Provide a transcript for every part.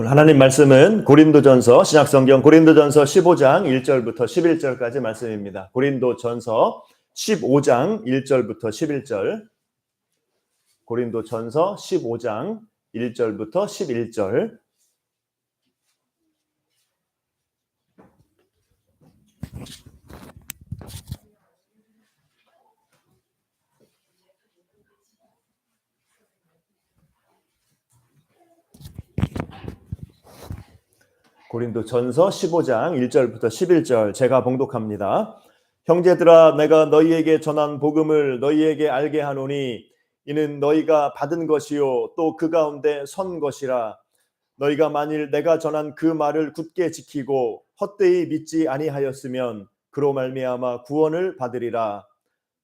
오늘 하나님 말씀은 고린도전서 신약성경 고린도전서 15장 1절부터 11절까지 말씀입니다. 고린도전서 15장 1절부터 11절. 고린도전서 15장 1절부터 11절. 고린도전서 15장 1절부터 11절 제가 봉독합니다. 형제들아, 내가 너희에게 전한 복음을 너희에게 알게 하노니 이는 너희가 받은 것이요 또 그 가운데 선 것이라. 너희가 만일 내가 전한 그 말을 굳게 지키고 헛되이 믿지 아니하였으면 그로 말미암아 구원을 받으리라.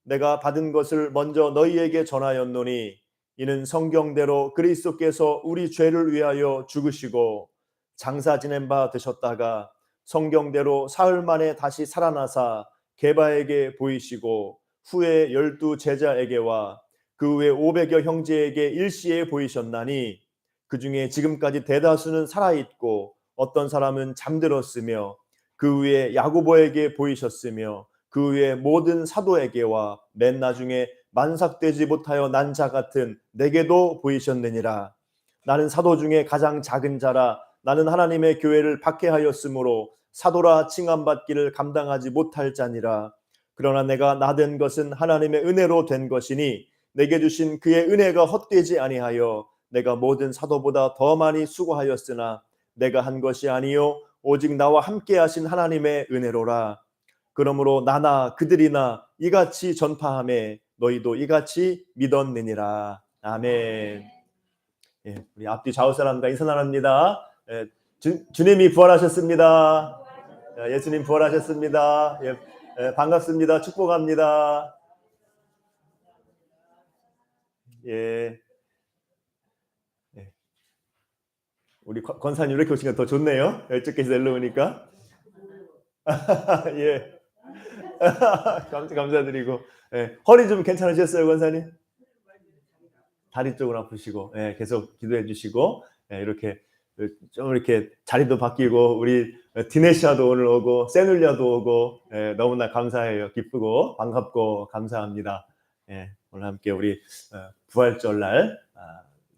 내가 받은 것을 먼저 너희에게 전하였노니 이는 성경대로 그리스도께서 우리 죄를 위하여 죽으시고 장사 지낸 바 되셨다가 성경대로 사흘 만에 다시 살아나사 게바에게 보이시고 후에 12 제자에게와 그 후에 500여 형제에게 일시에 보이셨나니 그 중에 지금까지 대다수는 살아있고 어떤 사람은 잠들었으며 그 후에 야고보에게 보이셨으며 그 후에 모든 사도에게와 맨 나중에 만삭되지 못하여 난 자 같은 내게도 보이셨느니라. 나는 사도 중에 가장 작은 자라. 나는 하나님의 교회를 박해하였으므로 사도라 칭함받기를 감당하지 못할 자니라. 그러나 내가 나된 것은 하나님의 은혜로 된 것이니 내게 주신 그의 은혜가 헛되지 아니하여 내가 모든 사도보다 더 많이 수고하였으나 내가 한 것이 아니요 오직 나와 함께 하신 하나님의 은혜로라. 그러므로 나나 그들이나 이같이 전파하매 너희도 이같이 믿었느니라. 아멘. 예, 우리 앞뒤 좌우 사람과 인사 나눕니다. 예, 주님이 부활하셨습니다. 예수님 부활하셨습니다. 예, 반갑습니다. 축복합니다. 예, 예. 우리 권사님 이렇게 오시니까 더 좋네요. 열쪽께서 일로 오니까. 예. 감사드리고. 예. 허리 좀 괜찮으셨어요, 권사님? 다리 쪽은 아프시고, 예, 계속 기도해 주시고, 예, 이렇게 좀 이렇게 자리도 바뀌고, 우리 디네시아도 오늘 오고, 세눌리아도 오고, 예, 너무나 감사해요. 기쁘고, 반갑고, 감사합니다. 예, 오늘 함께 우리 부활절날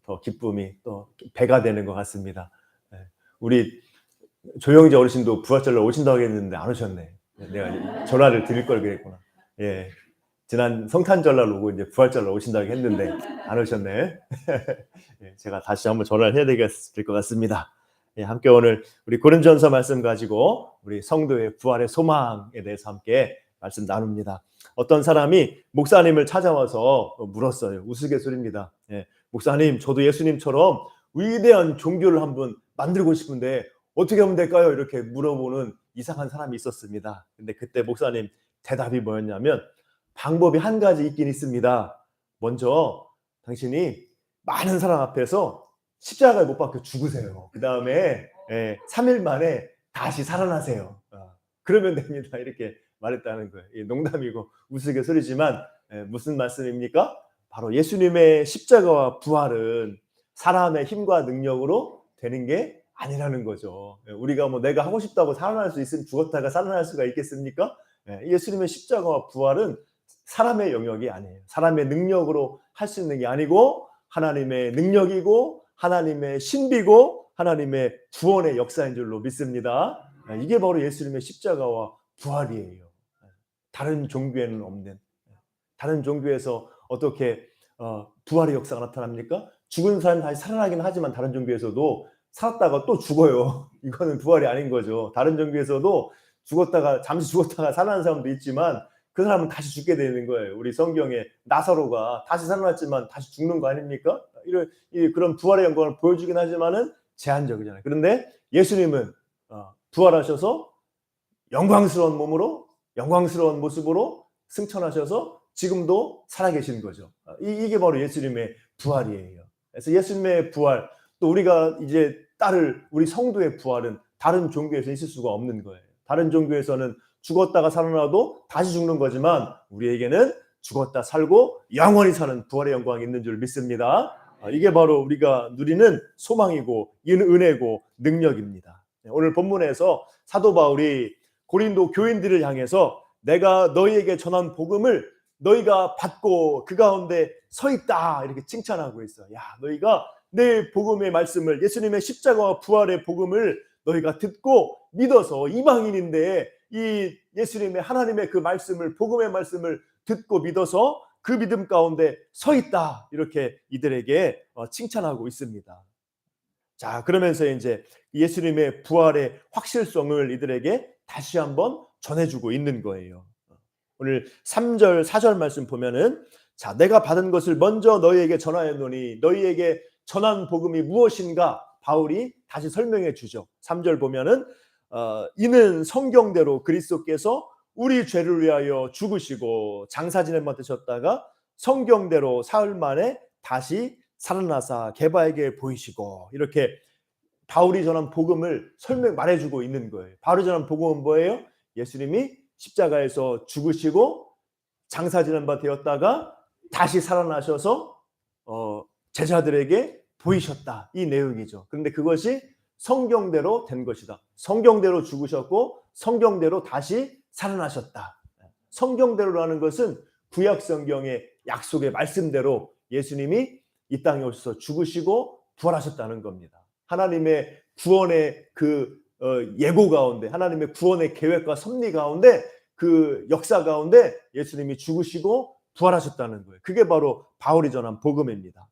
더 기쁨이 또 배가 되는 것 같습니다. 예, 우리 조영재 어르신도 부활절날 오신다고 했는데 안 오셨네. 내가 전화를 드릴 걸 그랬구나. 예. 지난 성탄절날 오고 이제 부활절날 오신다고 했는데 안 오셨네. 예, 제가 다시 한번 전화를 해야 될 것 같습니다. 예, 함께 오늘 우리 고린도전서 말씀 가지고 우리 성도의 부활의 소망에 대해서 함께 말씀 나눕니다. 어떤 사람이 목사님을 찾아와서 물었어요. 우스갯소리입니다. 예, 목사님, 저도 예수님처럼 위대한 종교를 한번 만들고 싶은데 어떻게 하면 될까요? 이렇게 물어보는 이상한 사람이 있었습니다. 근데 그때 목사님 대답이 뭐였냐면 방법이 한 가지 있긴 있습니다. 먼저 당신이 많은 사람 앞에서 십자가에 못 박혀 죽으세요. 그 다음에 3일 만에 다시 살아나세요. 그러면 됩니다. 이렇게 말했다는 거예요. 농담이고 우스갯소리지만 무슨 말씀입니까? 바로 예수님의 십자가와 부활은 사람의 힘과 능력으로 되는 게 아니라는 거죠. 우리가 뭐 내가 하고 싶다고 살아날 수 있으면 죽었다가 살아날 수가 있겠습니까? 예수님의 십자가와 부활은 사람의 영역이 아니에요. 사람의 능력으로 할 수 있는 게 아니고 하나님의 능력이고 하나님의 신비고 하나님의 구원의 역사인 줄로 믿습니다. 이게 바로 예수님의 십자가와 부활이에요. 다른 종교에는 없는, 다른 종교에서 어떻게 부활의 역사가 나타납니까? 죽은 사람이 다시 살아나긴 하지만 다른 종교에서도 살았다가 또 죽어요. 이거는 부활이 아닌 거죠. 다른 종교에서도 잠시 죽었다가 살아난 사람도 있지만 그 사람은 다시 죽게 되는 거예요. 우리 성경에 나사로가 다시 살아났지만 다시 죽는 거 아닙니까? 그런 부활의 영광을 보여주긴 하지만은 제한적이잖아요. 그런데 예수님은 부활하셔서 영광스러운 몸으로, 영광스러운 모습으로 승천하셔서 지금도 살아계신 거죠. 이게 바로 예수님의 부활이에요. 그래서 예수님의 부활, 또 우리가 이제 따를 우리 성도의 부활은 다른 종교에서 있을 수가 없는 거예요. 다른 종교에서는 죽었다가 살아나도 다시 죽는 거지만 우리에게는 죽었다 살고 영원히 사는 부활의 영광이 있는 줄 믿습니다. 이게 바로 우리가 누리는 소망이고 은혜고 능력입니다. 오늘 본문에서 사도 바울이 고린도 교인들을 향해서 내가 너희에게 전한 복음을 너희가 받고 그 가운데 서 있다 이렇게 칭찬하고 있어요. 야, 너희가 내 복음의 말씀을, 예수님의 십자가와 부활의 복음을 너희가 듣고 믿어서, 이방인인데 이 예수님의 하나님의 그 말씀을, 복음의 말씀을 듣고 믿어서 그 믿음 가운데 서 있다 이렇게 이들에게 칭찬하고 있습니다. 자, 그러면서 이제 예수님의 부활의 확실성을 이들에게 다시 한번 전해주고 있는 거예요. 오늘 3절 4절 말씀 보면은, 자, 내가 받은 것을 먼저 너희에게 전하였노니 너희에게 전한 복음이 무엇인가 바울이 다시 설명해 주죠. 3절 보면은 이는 성경대로 그리스도께서 우리 죄를 위하여 죽으시고 장사 지낸 바 되셨다가 성경대로 사흘 만에 다시 살아나사 게바에게 보이시고, 이렇게 바울이 전한 복음을 말해주고 있는 거예요. 바울이 전한 복음은 뭐예요? 예수님이 십자가에서 죽으시고 장사 지낸 바 되었다가 다시 살아나셔서 제자들에게 보이셨다, 이 내용이죠. 그런데 그것이 성경대로 된 것이다. 성경대로 죽으셨고 성경대로 다시 살아나셨다. 성경대로라는 것은 구약 성경의 약속의 말씀대로 예수님이 이 땅에 오셔서 죽으시고 부활하셨다는 겁니다. 하나님의 구원의 그 예고 가운데, 하나님의 구원의 계획과 섭리 가운데, 그 역사 가운데 예수님이 죽으시고 부활하셨다는 거예요. 그게 바로 바울이 전한 복음입니다.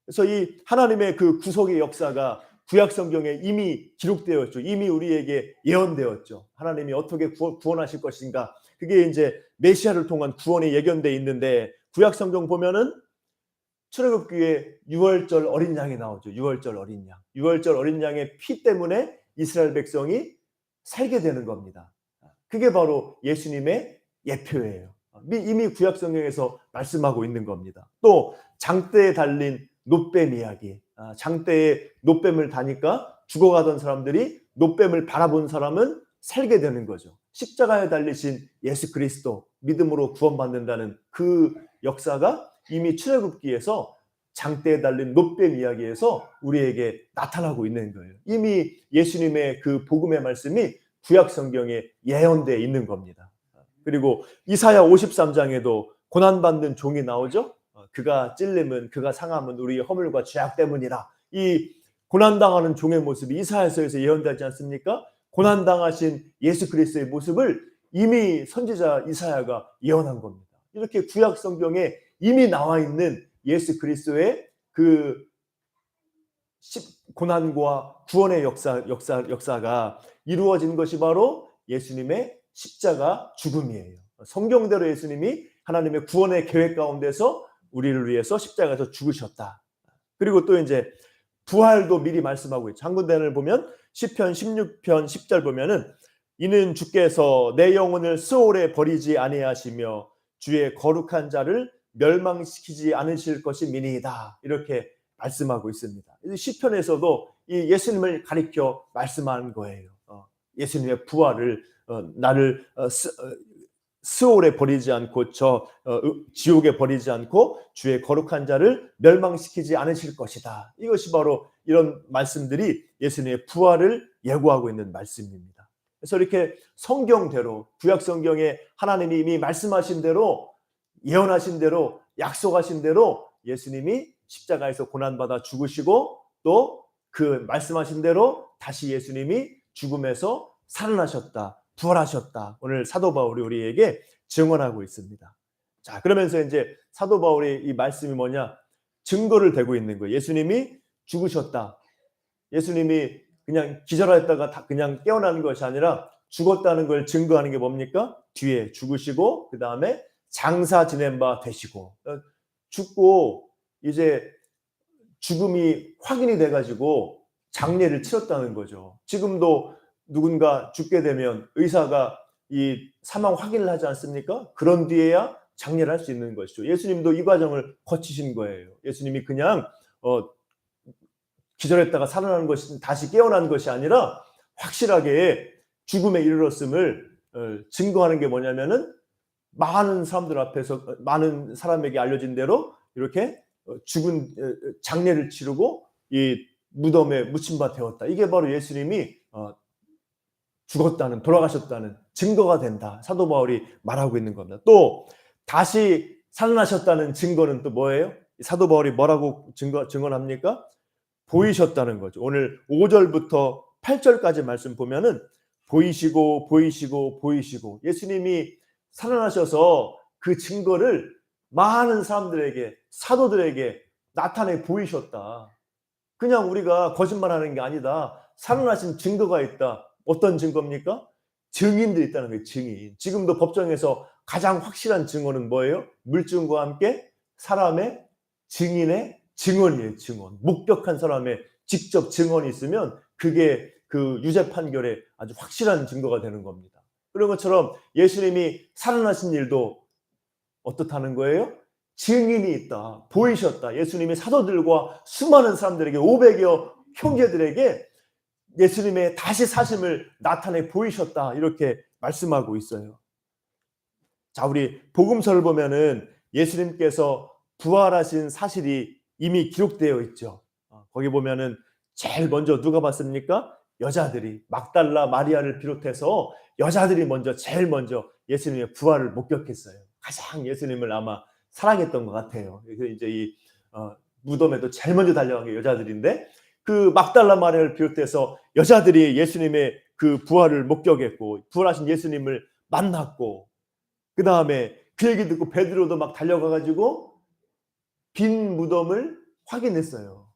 그래서 이 하나님의 그 구속의 역사가 구약 성경에 이미 기록되었죠. 이미 우리에게 예언되었죠. 하나님이 어떻게 구원하실 것인가. 그게 이제 메시아를 통한 구원이 예견되어 있는데, 구약 성경 보면은 출애굽기에 유월절 어린 양이 나오죠. 유월절 어린 양. 유월절 어린 양의 피 때문에 이스라엘 백성이 살게 되는 겁니다. 그게 바로 예수님의 예표예요. 이미 구약 성경에서 말씀하고 있는 겁니다. 또 장대에 달린 놋뱀 이야기. 장대에 놋뱀을 다니까 죽어가던 사람들이 놋뱀을 바라본 사람은 살게 되는 거죠. 십자가에 달리신 예수 그리스도, 믿음으로 구원받는다는 그 역사가 이미 출애굽기에서 장대에 달린 놋뱀 이야기에서 우리에게 나타나고 있는 거예요. 이미 예수님의 그 복음의 말씀이 구약 성경에 예언되어 있는 겁니다. 그리고 이사야 53장에도 고난받는 종이 나오죠. 그가 찔림은, 그가 상함은 우리의 허물과 죄악 때문이라. 이 고난당하는 종의 모습이 이사야서에서 예언되지 않습니까? 고난당하신 예수 그리스도의 모습을 이미 선지자 이사야가 예언한 겁니다. 이렇게 구약 성경에 이미 나와 있는 예수 그리스도의 그 고난과 구원의 역사가 이루어진 것이 바로 예수님의 십자가 죽음이에요. 성경대로 예수님이 하나님의 구원의 계획 가운데서 우리를 위해서 십자가에서 죽으셨다. 그리고 또 이제 부활도 미리 말씀하고 있죠. 한 군데를 보면 시편 16편 10절 보면은, 이는 주께서 내 영혼을 스올에 버리지 아니하시며 주의 거룩한 자를 멸망시키지 않으실 것이미니이다. 이렇게 말씀하고 있습니다. 시편에서도 이 예수님을 가리켜 말씀하는 거예요. 예수님의 부활을, 나를 스올에 버리지 않고 지옥에 버리지 않고 주의 거룩한 자를 멸망시키지 않으실 것이다. 이것이 바로 이런 말씀들이 예수님의 부활을 예고하고 있는 말씀입니다. 그래서 이렇게 성경대로, 구약 성경에 하나님이 이미 말씀하신 대로, 예언하신 대로, 약속하신 대로 예수님이 십자가에서 고난받아 죽으시고, 또 그 말씀하신 대로 다시 예수님이 죽음에서 살아나셨다, 부활하셨다. 오늘 사도 바울이 우리에게 증언하고 있습니다. 자, 그러면서 이제 사도 바울이 이 말씀이 뭐냐? 증거를 대고 있는 거예요. 예수님이 죽으셨다. 예수님이 그냥 기절했다가 그냥 깨어나는 것이 아니라 죽었다는 걸 증거하는 게 뭡니까? 뒤에 죽으시고 그 다음에 장사 지낸 바 되시고, 죽고 이제 죽음이 확인이 돼가지고 장례를 치렀다는 거죠. 지금도 누군가 죽게 되면 의사가 이 사망 확인을 하지 않습니까? 그런 뒤에야 장례를 할 수 있는 것이죠. 예수님도 이 과정을 거치신 거예요. 예수님이 그냥 기절했다가 살아나는 것이, 다시 깨어난 것이 아니라 확실하게 죽음에 이르렀음을 증거하는 게 뭐냐면은 많은 사람들 앞에서, 많은 사람에게 알려진 대로 이렇게 죽은 장례를 치르고 이 무덤에 묻힌 바 되었다. 이게 바로 예수님이 죽었다는, 돌아가셨다는 증거가 된다. 사도 바울이 말하고 있는 겁니다. 또 다시 살아나셨다는 증거는 또 뭐예요? 사도 바울이 뭐라고 증언합니까? 보이셨다는 거죠. 오늘 5절부터 8절까지 말씀 보면은 보이시고 보이시고 보이시고, 예수님이 살아나셔서 그 증거를 많은 사람들에게, 사도들에게 나타내 보이셨다. 그냥 우리가 거짓말하는 게 아니다. 살아나신 증거가 있다. 어떤 증거입니까? 증인들이 있다는 거예요. 증인. 지금도 법정에서 가장 확실한 증언은 뭐예요? 물증과 함께 사람의 증인의 증언이에요. 증언. 목격한 사람의 직접 증언이 있으면 그게 그 유죄 판결에 아주 확실한 증거가 되는 겁니다. 그런 것처럼 예수님이 살아나신 일도 어떻다는 거예요? 증인이 있다. 보이셨다. 예수님이 사도들과 수많은 사람들에게, 500여 형제들에게 예수님의 다시 사심을 나타내 보이셨다. 이렇게 말씀하고 있어요. 자, 우리 복음서를 보면은 예수님께서 부활하신 사실이 이미 기록되어 있죠. 거기 보면은 제일 먼저 누가 봤습니까? 여자들이, 막달라 마리아를 비롯해서 여자들이 제일 먼저 예수님의 부활을 목격했어요. 가장 예수님을 아마 사랑했던 것 같아요. 그래서 이제 이 무덤에도 제일 먼저 달려간 게 여자들인데, 그 막달라 마리아를 비롯해서 여자들이 예수님의 그 부활을 목격했고, 부활하신 예수님을 만났고, 그 다음에 그 얘기 듣고 베드로도 막 달려가가지고 빈 무덤을 확인했어요.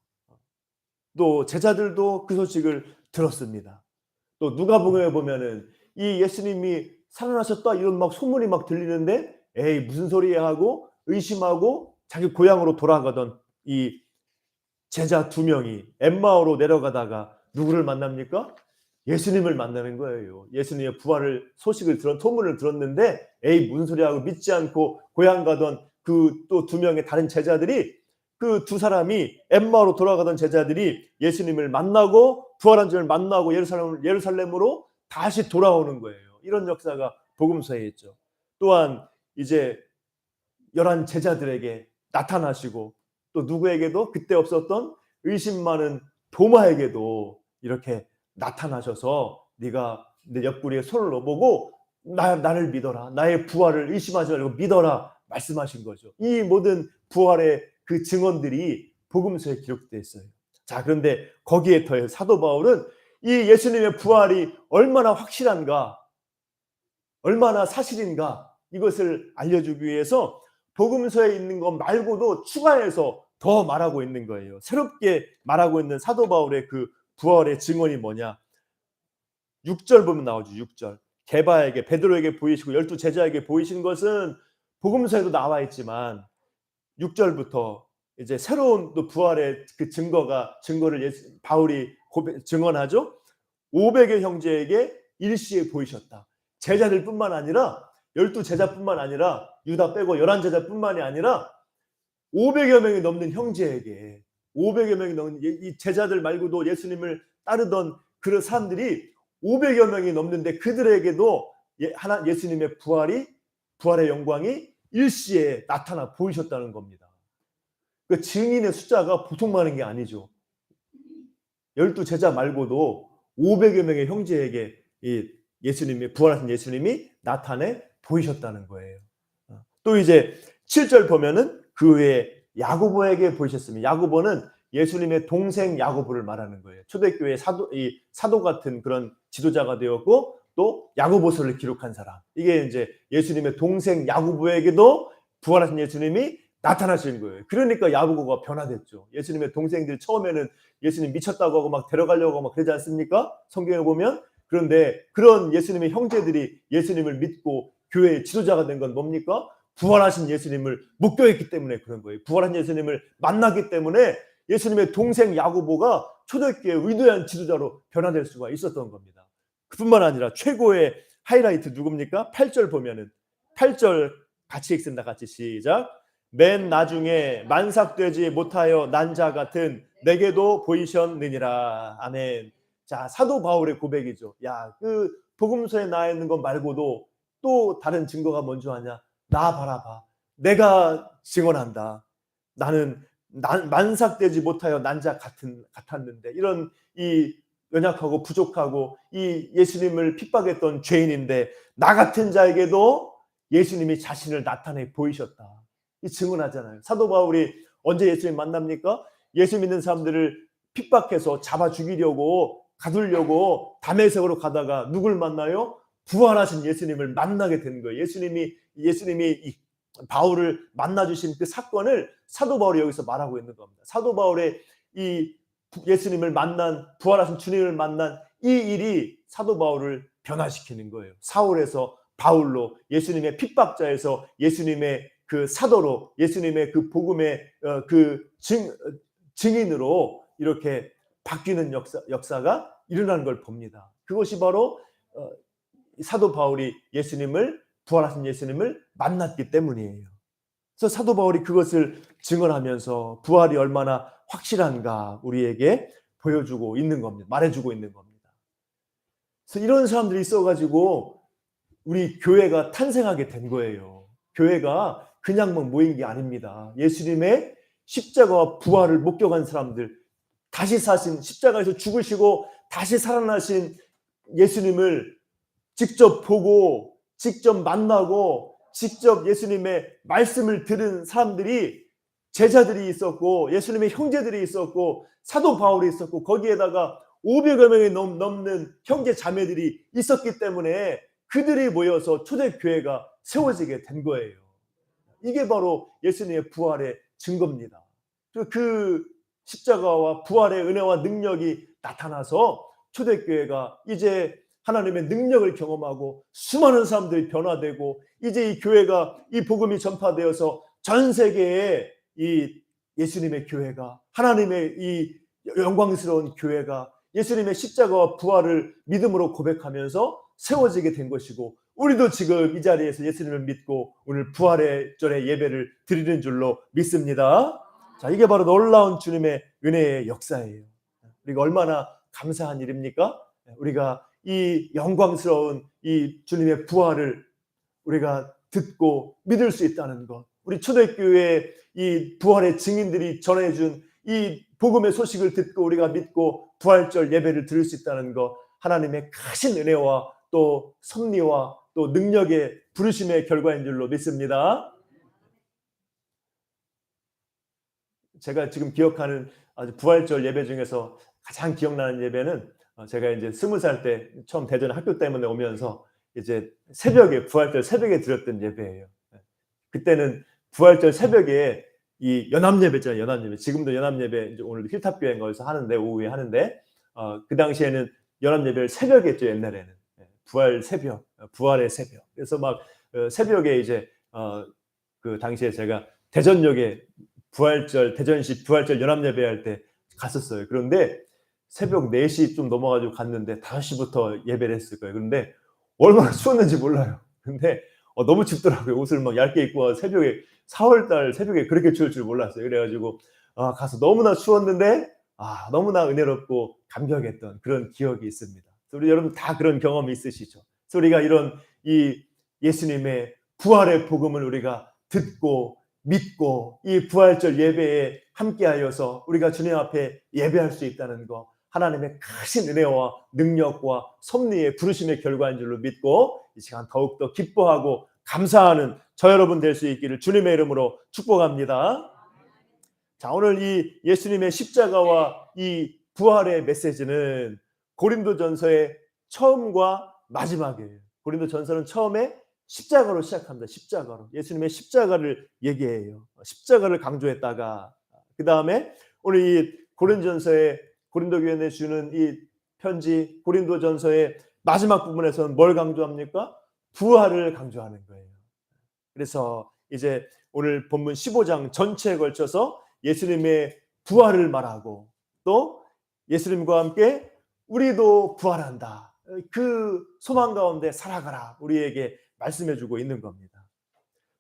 또 제자들도 그 소식을 들었습니다. 또 누가복음에 보면은 이 예수님이 살아나셨다 이런 막 소문이 막 들리는데, 에이 무슨 소리야 하고 의심하고 자기 고향으로 돌아가던 이 제자 2명이 엠마오로 내려가다가 누구를 만납니까? 예수님을 만나는 거예요. 예수님의 부활을 소문을 들었는데, 에이 무슨 소리 하고 믿지 않고 고향 가던 그 또 2명의 다른 제자들이, 그 2사람이 엠마오로 돌아가던 제자들이 예수님을 만나고 부활한 주를 만나고 예루살렘으로 다시 돌아오는 거예요. 이런 역사가 복음서에 있죠. 또한 이제 11 제자들에게 나타나시고, 또 누구에게도 그때 없었던 의심 많은 도마에게도 이렇게 나타나셔서 네가 내 옆구리에 손을 넣어보고 나를 믿어라. 나의 부활을 의심하지 말고 믿어라. 말씀하신 거죠. 이 모든 부활의 그 증언들이 복음서에 기록되어 있어요. 자, 그런데 거기에 더해 사도 바울은 이 예수님의 부활이 얼마나 확실한가, 얼마나 사실인가, 이것을 알려주기 위해서 복음서에 있는 것 말고도 추가해서 더 말하고 있는 거예요. 새롭게 말하고 있는 사도 바울의 그 부활의 증언이 뭐냐? 6절 보면 나오죠. 6절. 게바에게, 베드로에게 보이시고 12 제자에게 보이신 것은 복음서에도 나와 있지만 6절부터 이제 새로운 또 부활의 그 증거를 바울이 증언하죠. 500여 형제에게 일시에 보이셨다. 제자들뿐만 아니라 12 제자뿐만 아니라 유다 빼고 11 제자뿐만이 아니라 500여 명이 넘는 형제에게, 500여 명이 넘는 이 제자들 말고도 예수님을 따르던 그런 사람들이 500여 명이 넘는데, 그들에게도 예수님의 부활의 영광이 일시에 나타나 보이셨다는 겁니다. 그 증인의 숫자가 보통 많은 게 아니죠. 12 제자 말고도 500여 명의 형제에게 부활하신 예수님이 나타내 보이셨다는 거예요. 또 이제 7절 보면은 그 외에 야고보에게 보이셨습니다. 야고보는 예수님의 동생 야고보를 말하는 거예요. 초대교회 사도 같은 그런 지도자가 되었고, 또 야고보서를 기록한 사람. 이게 이제 예수님의 동생 야고보에게도 부활하신 예수님이 나타나신 거예요. 그러니까 야고보가 변화됐죠. 예수님의 동생들 처음에는 예수님 미쳤다고 하고 막 데려가려고 막 그러지 않습니까? 성경에 보면. 그런데 그런 예수님의 형제들이 예수님을 믿고 교회의 지도자가 된 건 뭡니까? 부활하신 예수님을 목격했기 때문에 그런 거예요. 부활한 예수님을 만나기 때문에 예수님의 동생 야고보가 초대교회의 위대한 지도자로 변화될 수가 있었던 겁니다. 그뿐만 아니라 최고의 하이라이트 누굽니까? 8절 보면은, 8절 같이 읽습니다. 같이 시작. 맨 나중에 만삭되지 못하여 난 자 같은 내게도 보이셨느니라. 아멘. 자, 사도 바울의 고백이죠. 야, 그 복음서에 나와 있는 것 말고도 또 다른 증거가 뭔지 아냐? 나 바라봐. 내가 증언한다. 나는 만삭되지 못하여 난자 같았는데, 이런 이 연약하고 부족하고 이 예수님을 핍박했던 죄인인데 나 같은 자에게도 예수님이 자신을 나타내 보이셨다. 이 증언하잖아요. 사도 바울이 언제 예수님 만납니까? 예수 믿는 사람들을 핍박해서 잡아 죽이려고 가두려고 다메섹으로 가다가 누굴 만나요? 부활하신 예수님을 만나게 된 거예요. 예수님이 이 바울을 만나주신 그 사건을 사도 바울이 여기서 말하고 있는 겁니다. 사도 바울의 이 예수님을 만난, 부활하신 주님을 만난 이 일이 사도 바울을 변화시키는 거예요. 사울에서 바울로, 예수님의 핍박자에서 예수님의 그 사도로, 예수님의 그 복음의 그 증인으로 이렇게 바뀌는 역사가 일어나는 걸 봅니다. 그것이 바로 사도 바울이 부활하신 예수님을 만났기 때문이에요. 그래서 사도 바울이 그것을 증언하면서 부활이 얼마나 확실한가 우리에게 보여주고 있는 겁니다. 말해주고 있는 겁니다. 그래서 이런 사람들이 있어가지고 우리 교회가 탄생하게 된 거예요. 교회가 그냥 모인 게 아닙니다. 예수님의 십자가와 부활을 목격한 사람들, 다시 사신, 십자가에서 죽으시고 다시 살아나신 예수님을 직접 보고 직접 만나고 직접 예수님의 말씀을 들은 사람들이, 제자들이 있었고 예수님의 형제들이 있었고 사도 바울이 있었고 거기에다가 500여 명이 넘는 형제 자매들이 있었기 때문에 그들이 모여서 초대교회가 세워지게 된 거예요. 이게 바로 예수님의 부활의 증거입니다. 그 십자가와 부활의 은혜와 능력이 나타나서 초대교회가 이제 하나님의 능력을 경험하고 수많은 사람들이 변화되고 이제 이 교회가, 이 복음이 전파되어서 전 세계에 이 예수님의 교회가, 하나님의 이 영광스러운 교회가 예수님의 십자가와 부활을 믿음으로 고백하면서 세워지게 된 것이고, 우리도 지금 이 자리에서 예수님을 믿고 오늘 부활의 절에 예배를 드리는 줄로 믿습니다. 자, 이게 바로 놀라운 주님의 은혜의 역사예요. 우리가 얼마나 감사한 일입니까? 우리가 이 영광스러운 이 주님의 부활을 우리가 듣고 믿을 수 있다는 것, 우리 초대교회의 이 부활의 증인들이 전해준 이 복음의 소식을 듣고 우리가 믿고 부활절 예배를 드릴 수 있다는 것, 하나님의 크신 은혜와 또 섭리와 또 능력의 부르심의 결과인 줄로 믿습니다. 제가 지금 기억하는 아주 부활절 예배 중에서 가장 기억나는 예배는, 제가 이제 20살 때 처음 대전 학교 때문에 오면서 이제 새벽에, 부활절 새벽에 드렸던 예배예요. 그때는 부활절 새벽에 이 연합예배 있잖아요. 연합예배. 지금도 연합예배, 이제 오늘 힐탑교회 거기서 하는데, 오후에 하는데, 그 당시에는 연합예배를 새벽에 했죠. 옛날에는 부활 새벽, 부활의 새벽. 그래서 막 새벽에 이제 그 당시에 제가 대전역에 대전시 부활절 연합예배 할 때 갔었어요. 그런데 새벽 4시 좀 넘어가지고 갔는데 5시부터 예배를 했을 거예요. 그런데 얼마나 추웠는지 몰라요. 근데 너무 춥더라고요. 옷을 막 얇게 입고 와서 새벽에, 4월달 새벽에 그렇게 추울 줄 몰랐어요. 그래가지고 가서 너무나 추웠는데 너무나 은혜롭고 감격했던 그런 기억이 있습니다. 우리 여러분 다 그런 경험이 있으시죠? 그래서 우리가 이런 이 예수님의 부활의 복음을 우리가 듣고 믿고 이 부활절 예배에 함께하여서 우리가 주님 앞에 예배할 수 있다는 것, 하나님의 크신 은혜와 능력과 섭리의 부르심의 결과인 줄로 믿고 이 시간 더욱더 기뻐하고 감사하는 저 여러분 될 수 있기를 주님의 이름으로 축복합니다. 자, 오늘 이 예수님의 십자가와 이 부활의 메시지는 고린도전서의 처음과 마지막이에요. 고린도전서는 처음에 십자가로 시작합니다. 십자가로. 예수님의 십자가를 얘기해요. 십자가를 강조했다가 그 다음에 오늘 이 고린도 교회에 주는 이 편지, 고린도전서의 마지막 부분에서는 뭘 강조합니까? 부활을 강조하는 거예요. 그래서 이제 오늘 본문 15장 전체에 걸쳐서 예수님의 부활을 말하고 또 예수님과 함께 우리도 부활한다. 그 소망 가운데 살아가라. 우리에게 말씀해주고 있는 겁니다.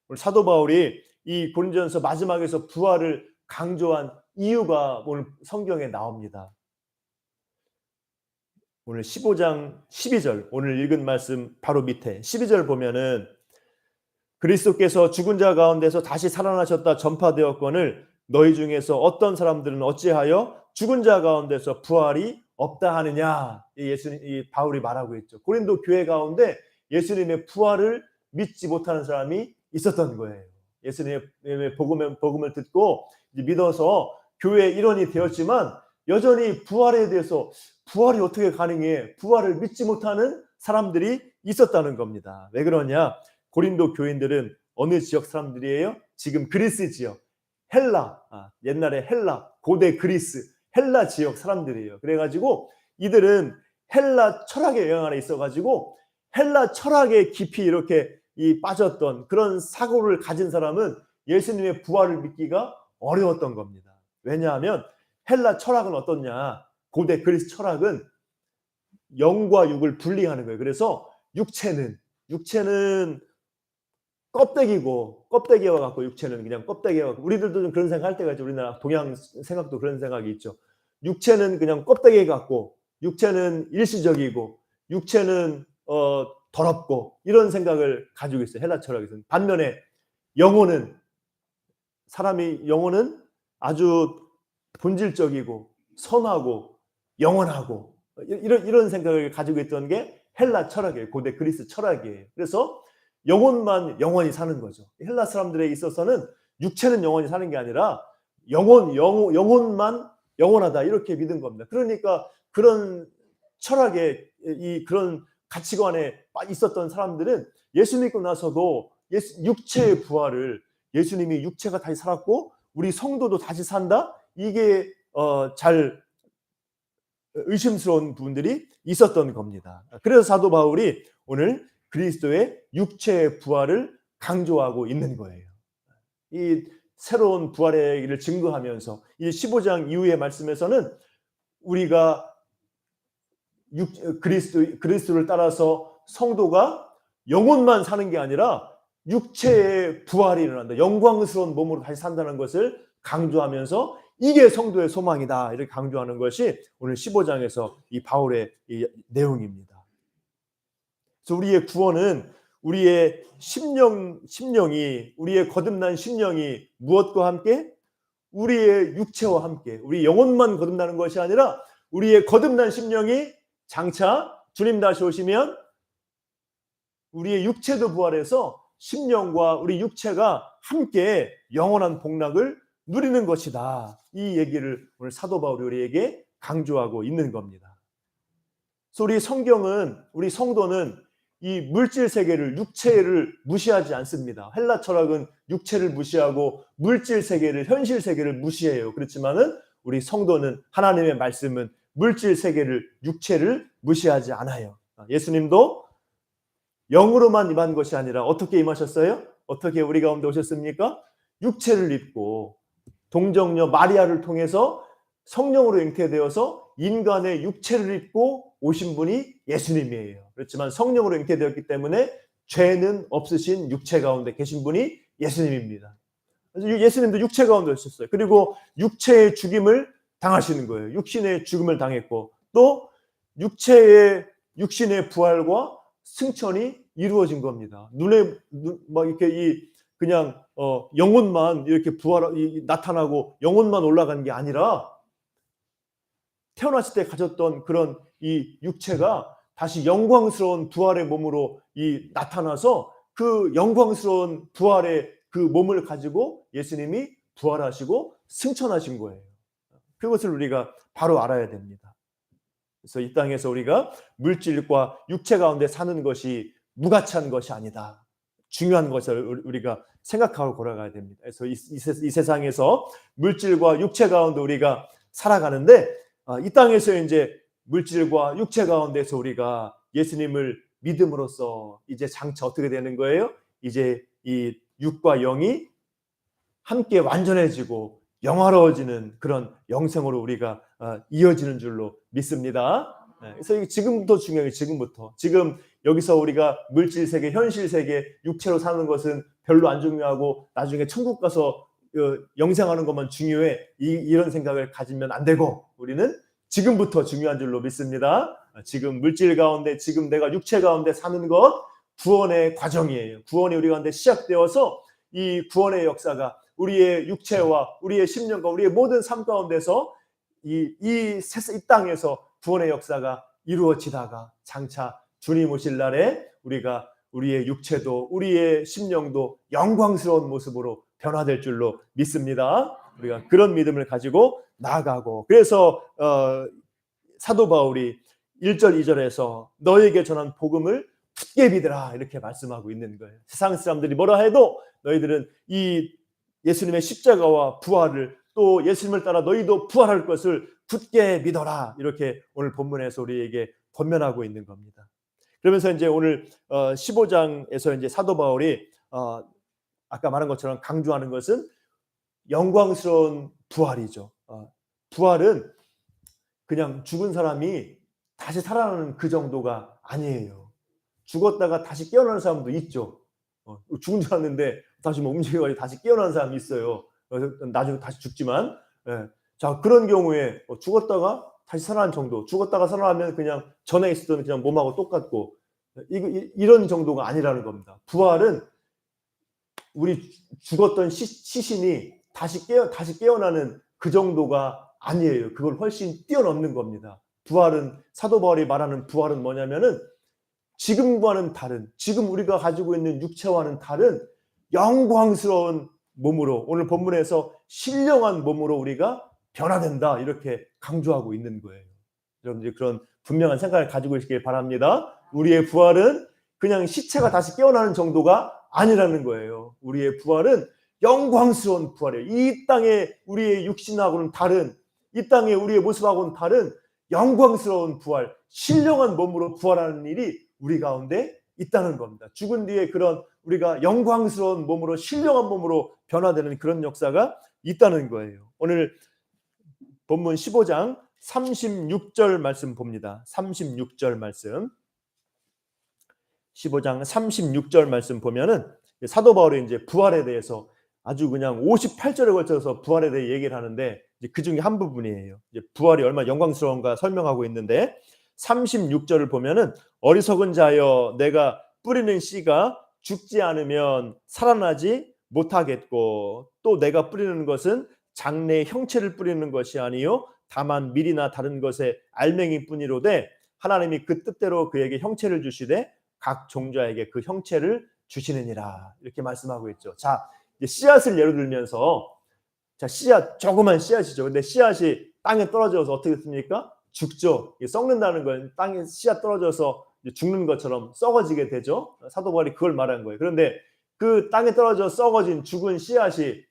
오늘 사도 바울이 이 고린도전서 마지막에서 부활을 강조한 이유가 오늘 성경에 나옵니다. 오늘 15장 12절, 오늘 읽은 말씀 바로 밑에 12절 보면은 그리스도께서 죽은 자 가운데서 다시 살아나셨다 전파되었거늘 너희 중에서 어떤 사람들은 어찌하여 죽은 자 가운데서 부활이 없다 하느냐. 이 바울이 말하고 있죠. 고린도 교회 가운데 예수님의 부활을 믿지 못하는 사람이 있었던 거예요. 예수님의 복음을 듣고 믿어서 교회 일원이 되었지만 여전히 부활에 대해서 부활이 어떻게 가능해? 부활을 믿지 못하는 사람들이 있었다는 겁니다. 왜 그러냐? 고린도 교인들은 어느 지역 사람들이에요? 지금 그리스 지역, 헬라, 옛날에 헬라, 고대 그리스, 헬라 지역 사람들이에요. 그래가지고 이들은 헬라 철학의 영향 안에 있어가지고 헬라 철학에 깊이 이렇게 빠졌던 그런 사고를 가진 사람은 예수님의 부활을 믿기가 어려웠던 겁니다. 왜냐하면 헬라 철학은 어떻냐? 고대 그리스 철학은 영과 육을 분리하는 거예요. 그래서 육체는 껍데기고, 껍데기와 같고, 육체는 그냥 껍데기와 같고, 우리들도 좀 그런 생각할 때가 있죠. 우리나라 동양 생각도 그런 생각이 있죠. 육체는 그냥 껍데기 같고, 육체는 일시적이고, 육체는 더럽고, 이런 생각을 가지고 있어요. 헬라 철학에서는. 반면에 영혼은 아주 본질적이고 선하고 영원하고 이런 생각을 가지고 있던 게 헬라 철학이에요. 고대 그리스 철학이에요. 그래서 영혼만 영원히 사는 거죠. 헬라 사람들에 있어서는 육체는 영원히 사는 게 아니라 영혼만 영원하다 이렇게 믿은 겁니다. 그러니까 그런 철학에 그런 가치관에 있었던 사람들은 예수 믿고 나서도 육체의 부활을 예수님이 육체가 다시 살았고 우리 성도도 다시 산다? 이게 잘 의심스러운 부분들이 있었던 겁니다. 그래서 사도 바울이 오늘 그리스도의 육체의 부활을 강조하고 있는 거예요. 이 새로운 부활의 길을 증거하면서 이 15장 이후의 말씀에서는 우리가 그리스도를 따라서 성도가 영혼만 사는 게 아니라 육체의 부활이 일어난다. 영광스러운 몸으로 다시 산다는 것을 강조하면서 이게 성도의 소망이다. 이렇게 강조하는 것이 오늘 15장에서 이 바울의 이 내용입니다. 그래서 우리의 구원은 우리의 심령이 우리의 거듭난 심령이 무엇과 함께? 우리의 육체와 함께 우리 영혼만 거듭나는 것이 아니라 우리의 거듭난 심령이 장차 주님 다시 오시면 우리의 육체도 부활해서 심령과 우리 육체가 함께 영원한 복락을 누리는 것이다. 이 얘기를 오늘 사도 바울이 우리에게 강조하고 있는 겁니다. 그래서 우리 성도는 이 물질 세계를, 육체를 무시하지 않습니다. 헬라 철학은 육체를 무시하고 물질 세계를, 현실 세계를 무시해요. 그렇지만은 우리 성도는 하나님의 말씀은 물질 세계를, 육체를 무시하지 않아요. 예수님도 영으로만 임한 것이 아니라 어떻게 임하셨어요? 어떻게 우리 가운데 오셨습니까? 육체를 입고 동정녀 마리아를 통해서 성령으로 잉태되어서 인간의 육체를 입고 오신 분이 예수님이에요. 그렇지만 성령으로 잉태되었기 때문에 죄는 없으신 육체 가운데 계신 분이 예수님입니다. 그래서 예수님도 육체 가운데 오셨어요. 그리고 육체의 죽임을 당하시는 거예요. 육신의 죽음을 당했고 또 육신의 부활과 승천이 이루어진 겁니다. 눈에 막 이렇게 그냥 영혼만 이렇게 나타나고 영혼만 올라간 게 아니라 태어났을 때 가졌던 그런 이 육체가 다시 영광스러운 부활의 몸으로 나타나서 그 영광스러운 부활의 그 몸을 가지고 예수님이 부활하시고 승천하신 거예요. 그것을 우리가 바로 알아야 됩니다. 그래서 이 땅에서 우리가 물질과 육체 가운데 사는 것이 무가치한 것이 아니다. 중요한 것을 우리가 생각하고 걸어가야 됩니다. 그래서 이 세상에서 물질과 육체 가운데 우리가 살아가는데 이 땅에서 이제 물질과 육체 가운데서 우리가 예수님을 믿음으로써 이제 장차 어떻게 되는 거예요? 이제 이 육과 영이 함께 완전해지고 영화로워지는 그런 영생으로 우리가 이어지는 줄로 믿습니다. 그래서 이게 지금부터 중요해요. 지금 여기서 우리가 물질 세계, 현실 세계, 육체로 사는 것은 별로 안 중요하고 나중에 천국 가서 영생하는 것만 중요해. 이런 생각을 가지면 안 되고 우리는 지금부터 중요한 줄로 믿습니다. 지금 물질 가운데, 지금 내가 육체 가운데 사는 것 구원의 과정이에요. 구원이 우리 가운데 시작되어서 이 구원의 역사가 우리의 육체와 우리의 심령과 우리의 모든 삶 가운데서 이 땅에서 구원의 역사가 이루어지다가 장차 주님 오실 날에 우리가 우리의 육체도 우리의 심령도 영광스러운 모습으로 변화될 줄로 믿습니다. 우리가 그런 믿음을 가지고 나아가고, 그래서 사도 바울이 1절 2절에서 너에게 전한 복음을 굳게 믿으라 이렇게 말씀하고 있는 거예요. 세상 사람들이 뭐라 해도 너희들은 이 예수님의 십자가와 부활을, 또 예수님을 따라 너희도 부활할 것을 굳게 믿어라, 이렇게 오늘 본문에서 우리에게 권면하고 있는 겁니다. 그러면서 이제 오늘 15장에서 이제 사도 바울이 아까 말한 것처럼 강조하는 것은 영광스러운 부활이죠. 부활은 그냥 죽은 사람이 다시 살아나는 그 정도가 아니에요. 죽었다가 다시 깨어나는 사람도 있죠. 죽은 줄 알았는데 다시 뭐 움직여가지고 다시 깨어나는 사람이 있어요. 나중에 다시 죽지만, 예. 자, 그런 경우에 죽었다가 다시 살아난 정도, 죽었다가 살아나면 그냥 전에 있었던 그냥 몸하고 똑같고, 이런 정도가 아니라는 겁니다. 부활은 우리 죽었던 시신이 다시 깨어나는 그 정도가 아니에요. 그걸 훨씬 뛰어넘는 겁니다. 부활은, 사도 바울이 말하는 부활은 뭐냐면은 지금과는 다른, 지금 우리가 가지고 있는 육체와는 다른 영광스러운 몸으로, 오늘 본문에서 신령한 몸으로 우리가 변화된다, 이렇게 강조하고 있는 거예요. 여러분들이 그런 분명한 생각을 가지고 있길 바랍니다. 우리의 부활은 그냥 시체가 다시 깨어나는 정도가 아니라는 거예요. 우리의 부활은 영광스러운 부활이에요. 이 땅에 우리의 육신하고는 다른, 이 땅에 우리의 모습하고는 다른 영광스러운 부활, 신령한 몸으로 부활하는 일이 우리 가운데 있다는 겁니다. 죽은 뒤에 그런 우리가 영광스러운 몸으로, 신령한 몸으로 변화되는 그런 역사가 있다는 거예요. 오늘 본문 15장 36절 말씀 봅니다. 36절 말씀. 15장 36절 말씀 보면은 사도 바울이 이제 부활에 대해서 아주 그냥 58절에 걸쳐서 부활에 대해 얘기를 하는데, 이제 그 중에 한 부분이에요. 이제 부활이 얼마나 영광스러운가 설명하고 있는데, 36절을 보면은 어리석은 자여 내가 뿌리는 씨가 죽지 않으면 살아나지 못하겠고, 또 내가 뿌리는 것은 장래의 형체를 뿌리는 것이 아니요 다만 밀이나 다른 것의 알맹이뿐이로되 하나님이 그 뜻대로 그에게 형체를 주시되 각 종자에게 그 형체를 주시느니라, 이렇게 말씀하고 있죠. 자, 이제 씨앗을 예로 들면서, 자, 씨앗, 조그만 씨앗이죠. 근데 씨앗이 땅에 떨어져서 어떻게 됩니까? 죽죠. 썩는다는 건 땅에 씨앗 떨어져서 죽는 것처럼 썩어지게 되죠. 사도 바울이 그걸 말한 거예요. 그런데 그 땅에 떨어져 썩어진 죽은 씨앗이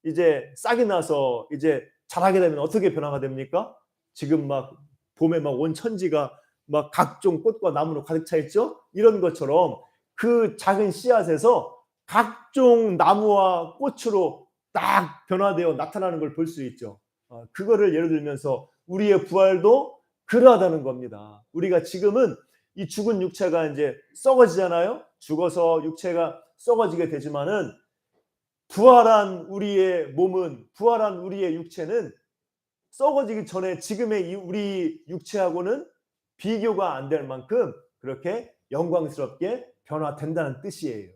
이제 싹이 나서 이제 자라게 되면 어떻게 변화가 됩니까? 지금 막 봄에 막 온 천지가 막 각종 꽃과 나무로 가득 차 있죠. 이런 것처럼 그 작은 씨앗에서 각종 나무와 꽃으로 딱 변화되어 나타나는 걸 볼 수 있죠. 그거를 예를 들면서 우리의 부활도 그러하다는 겁니다. 우리가 지금은 이 죽은 육체가 이제 썩어지잖아요. 죽어서 육체가 썩어지게 되지만은 부활한 우리의 몸은, 부활한 우리의 육체는 썩어지기 전에 지금의 이 우리 육체하고는 비교가 안 될 만큼 그렇게 영광스럽게 변화된다는 뜻이에요.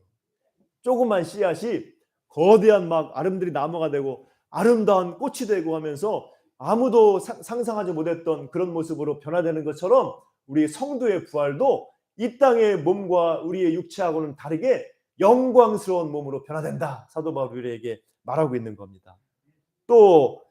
조그만 씨앗이 거대한 막 아름드리 나무가 되고 아름다운 꽃이 되고 하면서 아무도 상상하지 못했던 그런 모습으로 변화되는 것처럼 우리 성도의 부활도 이 땅의 몸과 우리의 육체하고는 다르게 영광스러운 몸으로 변화된다, 사도 바울이 우리에게 말하고 있는 겁니다. 또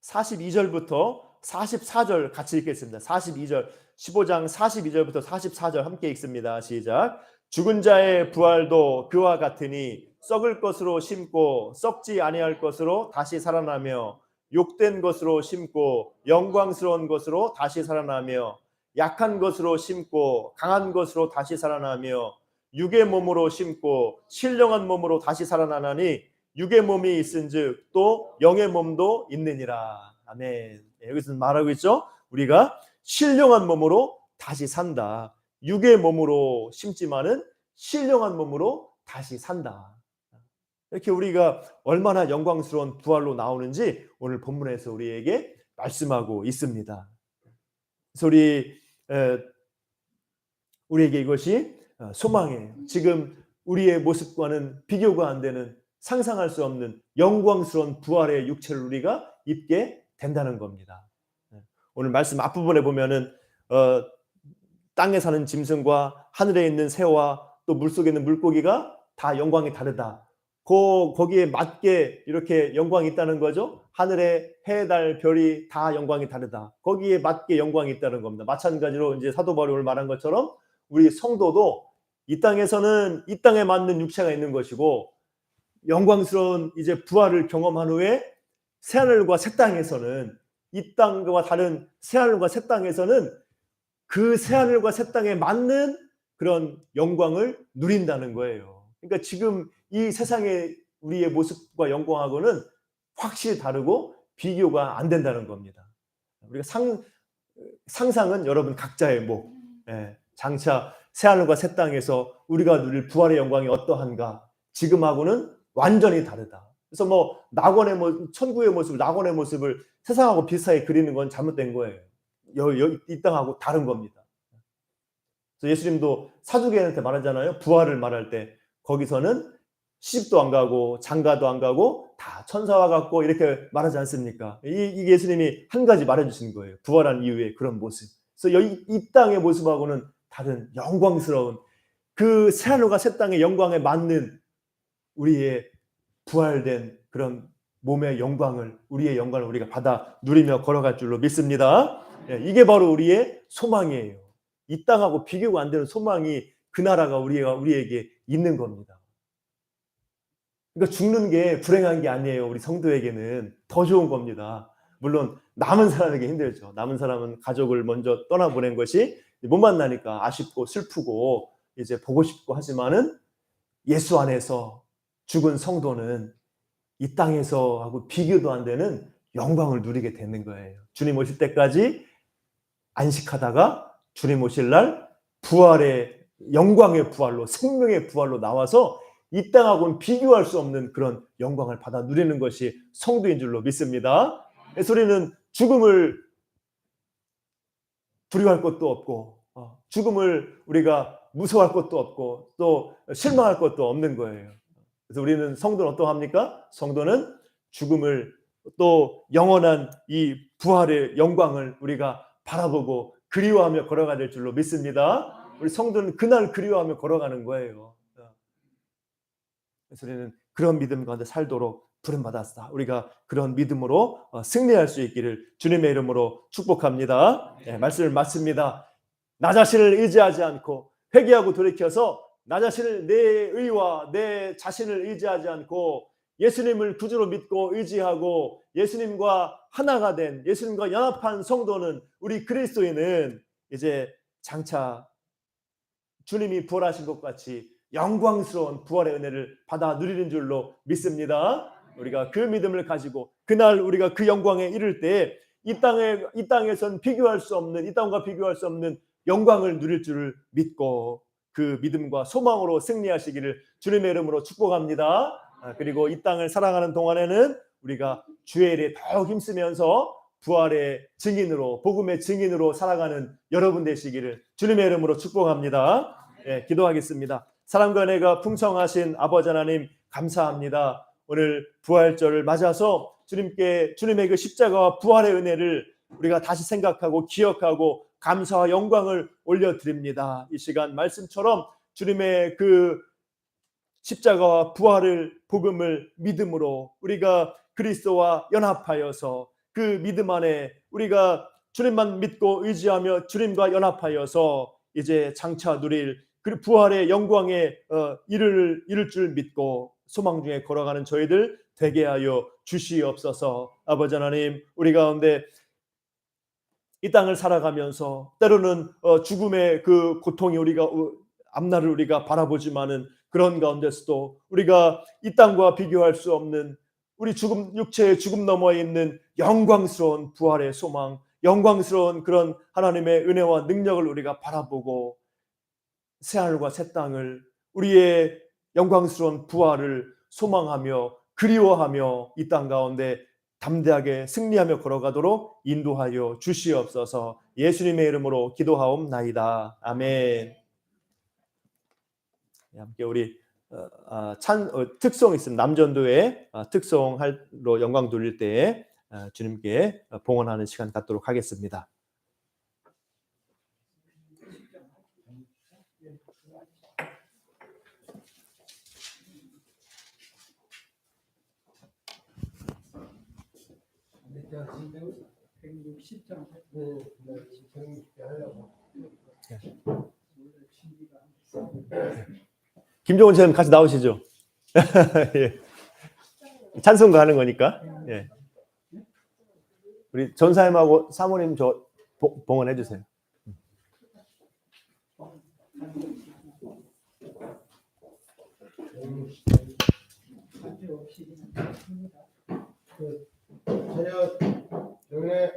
42절부터 44절 같이 읽겠습니다. 42절, 15장 42절부터 44절 함께 읽습니다. 시작. 죽은 자의 부활도 그와 같으니 썩을 것으로 심고 썩지 아니할 것으로 다시 살아나며, 욕된 것으로 심고 영광스러운 것으로 다시 살아나며, 약한 것으로 심고 강한 것으로 다시 살아나며, 육의 몸으로 심고 신령한 몸으로 다시 살아나나니 육의 몸이 있은즉 또 영의 몸도 있느니라. 아멘. 여기서 말하고 있죠. 우리가 신령한 몸으로 다시 산다. 육의 몸으로 심지만은 신령한 몸으로 다시 산다. 이렇게 우리가 얼마나 영광스러운 부활로 나오는지 오늘 본문에서 우리에게 말씀하고 있습니다. 그래서 우리에게 이것이 소망이에요. 지금 우리의 모습과는 비교가 안 되는 상상할 수 없는 영광스러운 부활의 육체를 우리가 입게 된다는 겁니다. 오늘 말씀 앞부분에 보면은 땅에 사는 짐승과 하늘에 있는 새와 또 물속에 있는 물고기가 다 영광이 다르다. 거기에 맞게 이렇게 영광이 있다는 거죠. 하늘에 해, 달, 별이 다 영광이 다르다. 거기에 맞게 영광이 있다는 겁니다. 마찬가지로 이제 사도 바울이 오늘 말한 것처럼 우리 성도도 이 땅에서는 이 땅에 맞는 육체가 있는 것이고 영광스러운 이제 부활을 경험한 후에 새하늘과 새 땅에서는 이 땅과 다른 새하늘과 새 땅에서는 그 새하늘과 새 땅에 맞는 그런 영광을 누린다는 거예요. 그러니까 지금 이 세상의 우리의 모습과 영광하고는 확실히 다르고 비교가 안 된다는 겁니다. 우리가 상상은 여러분 각자의 목, 장차 새하늘과 새 땅에서 우리가 누릴 부활의 영광이 어떠한가, 지금하고는 완전히 다르다. 그래서 뭐 낙원의 천국의 모습을, 낙원의 모습을 세상하고 비슷하게 그리는 건 잘못된 거예요. 이 땅하고 다른 겁니다. 그래서 예수님도 사두개인한테 말하잖아요. 부활을 말할 때 거기서는 시집도 안 가고 장가도 안 가고 다 천사와 같고 이렇게 말하지 않습니까? 이 예수님이 한 가지 말해주신 거예요. 부활한 이후의 그런 모습. 그래서 이 땅의 모습하고는 다른 영광스러운 그 새하늘과 새 땅의 영광에 맞는 우리의 부활된 그런 몸의 영광을, 우리의 영광을 우리가 받아 누리며 걸어갈 줄로 믿습니다. 이게 바로 우리의 소망이에요. 이 땅하고 비교가 안 되는 소망이 그 나라가 우리에게 있는 겁니다. 그러니까 죽는 게 불행한 게 아니에요. 우리 성도에게는 더 좋은 겁니다. 물론 남은 사람에게 힘들죠. 남은 사람은 가족을 먼저 떠나보낸 것이 못 만나니까 아쉽고 슬프고 이제 보고 싶고 하지만은 예수 안에서 죽은 성도는 이 땅에서 하고 비교도 안 되는 영광을 누리게 되는 거예요. 주님 오실 때까지 안식하다가 주님 오실 날 부활의 영광의 부활로, 생명의 부활로 나와서 이 땅하고는 비교할 수 없는 그런 영광을 받아 누리는 것이 성도인 줄로 믿습니다. 그래서 우리는 죽음을 두려워할 것도 없고 죽음을 우리가 무서워할 것도 없고 또 실망할 것도 없는 거예요. 그래서 우리는 성도는 어떠합니까? 성도는 죽음을 또 영원한 이 부활의 영광을 우리가 바라보고 그리워하며 걸어가야 될 줄로 믿습니다. 우리 성도는 그날 그리워하며 걸어가는 거예요. 그래서 우리는 그런 믿음 가운데 살도록 부름받았다. 우리가 그런 믿음으로 승리할 수 있기를 주님의 이름으로 축복합니다. 말씀을 마칩니다. 나 자신을 의지하지 않고 회개하고 돌이켜서 나 자신을 내 의와 내 자신을 의지하지 않고 예수님을 구주로 믿고 의지하고 예수님과 하나가 된, 예수님과 연합한 성도는, 우리 그리스도인은 이제 장차 주님이 부활하신 것 같이 영광스러운 부활의 은혜를 받아 누리는 줄로 믿습니다. 우리가 그 믿음을 가지고 그날 우리가 그 영광에 이를 때 이 땅에선 비교할 수 없는, 이 땅과 비교할 수 없는 영광을 누릴 줄을 믿고 그 믿음과 소망으로 승리하시기를 주님의 이름으로 축복합니다. 그리고 이 땅을 살아가는 동안에는 우리가 주의 일에 더욱 힘쓰면서 부활의 증인으로, 복음의 증인으로 살아가는 여러분 되시기를 주님의 이름으로 축복합니다. 기도하겠습니다. 사랑과 은혜가 풍성하신 아버지 하나님 감사합니다. 오늘 부활절을 맞아서 주님의 그 십자가와 부활의 은혜를 우리가 다시 생각하고 기억하고 감사와 영광을 올려드립니다. 이 시간 말씀처럼 주님의 그 십자가와 부활을, 복음을 믿음으로 우리가 그리스도와 연합하여서 그 믿음 안에 우리가 주님만 믿고 의지하며 주님과 연합하여서 이제 장차 누릴 그 부활의 영광에 이를 줄 믿고 소망 중에 걸어가는 저희들 되게 하여 주시옵소서. 아버지 하나님, 우리 가운데 이 땅을 살아가면서 때로는 죽음의 그 고통이 우리가 앞날을 우리가 바라보지만은 그런 가운데서도 우리가 이 땅과 비교할 수 없는 우리 육체의 죽음 너머에 있는 영광스러운 부활의 소망, 영광스러운 그런 하나님의 은혜와 능력을 우리가 바라보고 새하늘과 새 땅을, 우리의 영광스러운 부활을 소망하며 그리워하며 이 땅 가운데 담대하게 승리하며 걸어가도록 인도하여 주시옵소서. 예수님의 이름으로 기도하옵나이다. 아멘. 함께 우리 특송 있습니다. 남전도의 특송할로 영광 돌릴 때에 주님께 봉헌하는 시간 갖도록 하겠습니다. 김종훈 선생님 같이 나오시죠. 예. 찬송가 하는 거니까. 예. 우리 전사님하고 사모님 저 봉헌해 주세요. 아멘.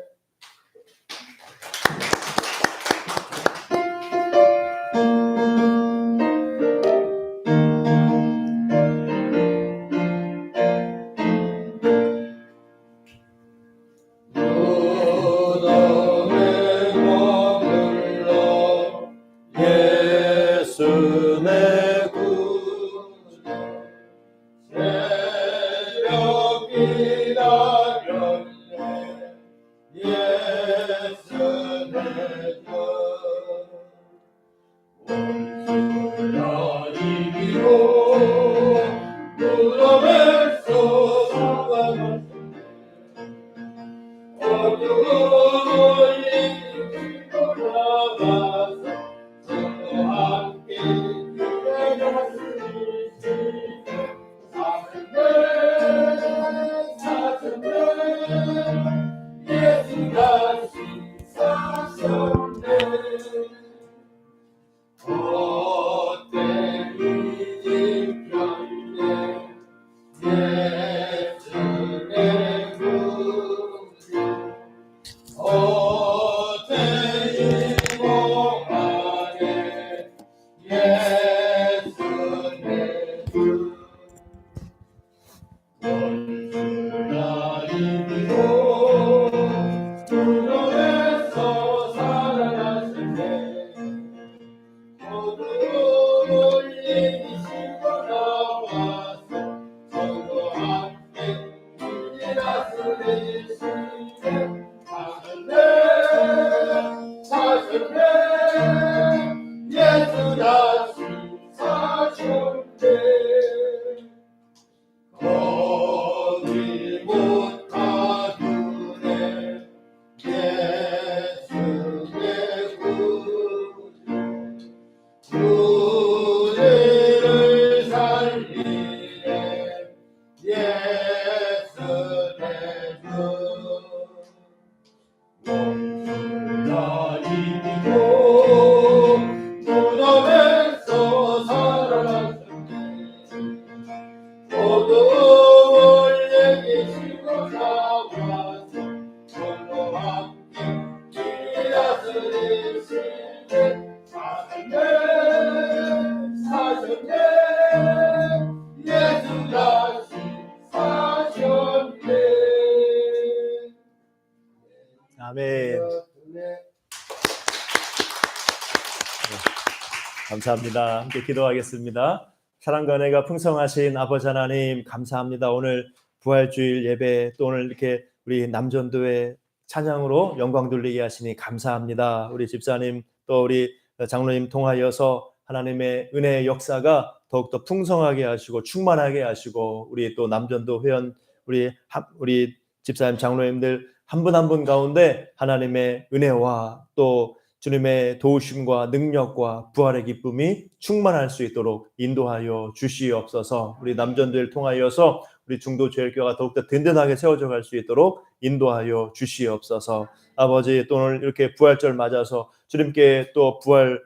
감사합니다. 함께 기도하겠습니다. 사랑과 은혜가 풍성하신 아버지 하나님 감사합니다. 오늘 부활주일 예배 또 오늘 이렇게 우리 남전도의 찬양으로 영광 돌리게 하시니 감사합니다. 우리 집사님 또 우리 장로님 통하여서 하나님의 은혜의 역사가 더욱더 풍성하게 하시고 충만하게 하시고 우리 또 남전도 회원 우리 집사님 장로님들 한 분 한 분 가운데 하나님의 은혜와 또 주님의 도우심과 능력과 부활의 기쁨이 충만할 수 있도록 인도하여 주시옵소서. 우리 남전도를 통하여서 우리 중도제일교회가 더욱더 든든하게 세워져 갈 수 있도록 인도하여 주시옵소서. 아버지 또 오늘 이렇게 부활절 맞아서 주님께 또 부활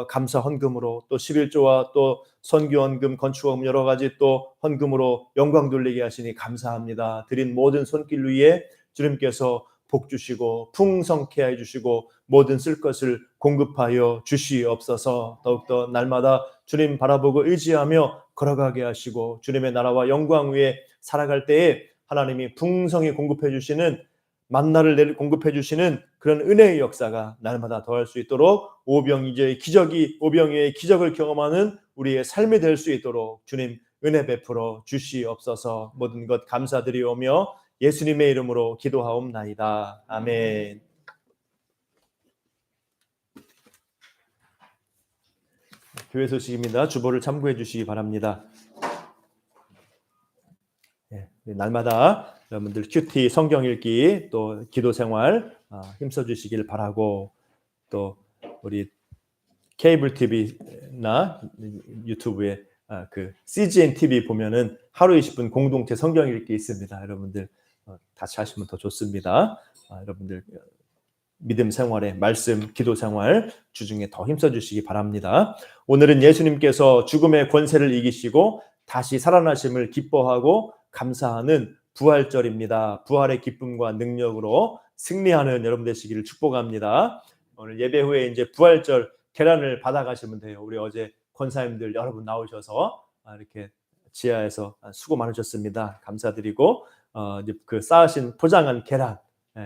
감사 헌금으로 또 11조와 또 선교 헌금, 건축 헌금 여러 가지 또 헌금으로 영광 돌리게 하시니 감사합니다. 드린 모든 손길 위에 주님께서 복 주시고 풍성케 해주시고 모든 쓸 것을 공급하여 주시옵소서. 더욱더 날마다 주님 바라보고 의지하며 걸어가게 하시고 주님의 나라와 영광 위에 살아갈 때에 하나님이 풍성히 공급해 주시는 만나를 공급해 주시는 그런 은혜의 역사가 날마다 더할 수 있도록 오병이어의 기적을 경험하는 우리의 삶이 될 수 있도록 주님 은혜 베풀어 주시옵소서. 모든 것 감사드리오며 예수님의 이름으로 기도하옵나이다. 아멘. 교회 소식입니다. 주보를 참고해 주시기 바랍니다. 날마다 여러분들 큐티 성경 읽기 또 기도 생활 힘써 주시길 바라고, 또 우리 케이블 TV나 유튜브에 그 CGN TV 보면은 하루 20분 공동체 성경 읽기 있습니다. 여러분들 같이 하시면 더 좋습니다. 여러분들 믿음 생활에 말씀, 기도 생활 주중에 더 힘써 주시기 바랍니다. 오늘은 예수님께서 죽음의 권세를 이기시고 다시 살아나심을 기뻐하고 감사하는 부활절입니다. 부활의 기쁨과 능력으로 승리하는 여러분 되시기를 축복합니다. 오늘 예배 후에 이제 부활절 계란을 받아가시면 돼요. 우리 어제 권사님들 여러분 나오셔서 이렇게 지하에서 수고 많으셨습니다. 감사드리고 이제 그 쌓으신 포장한 계란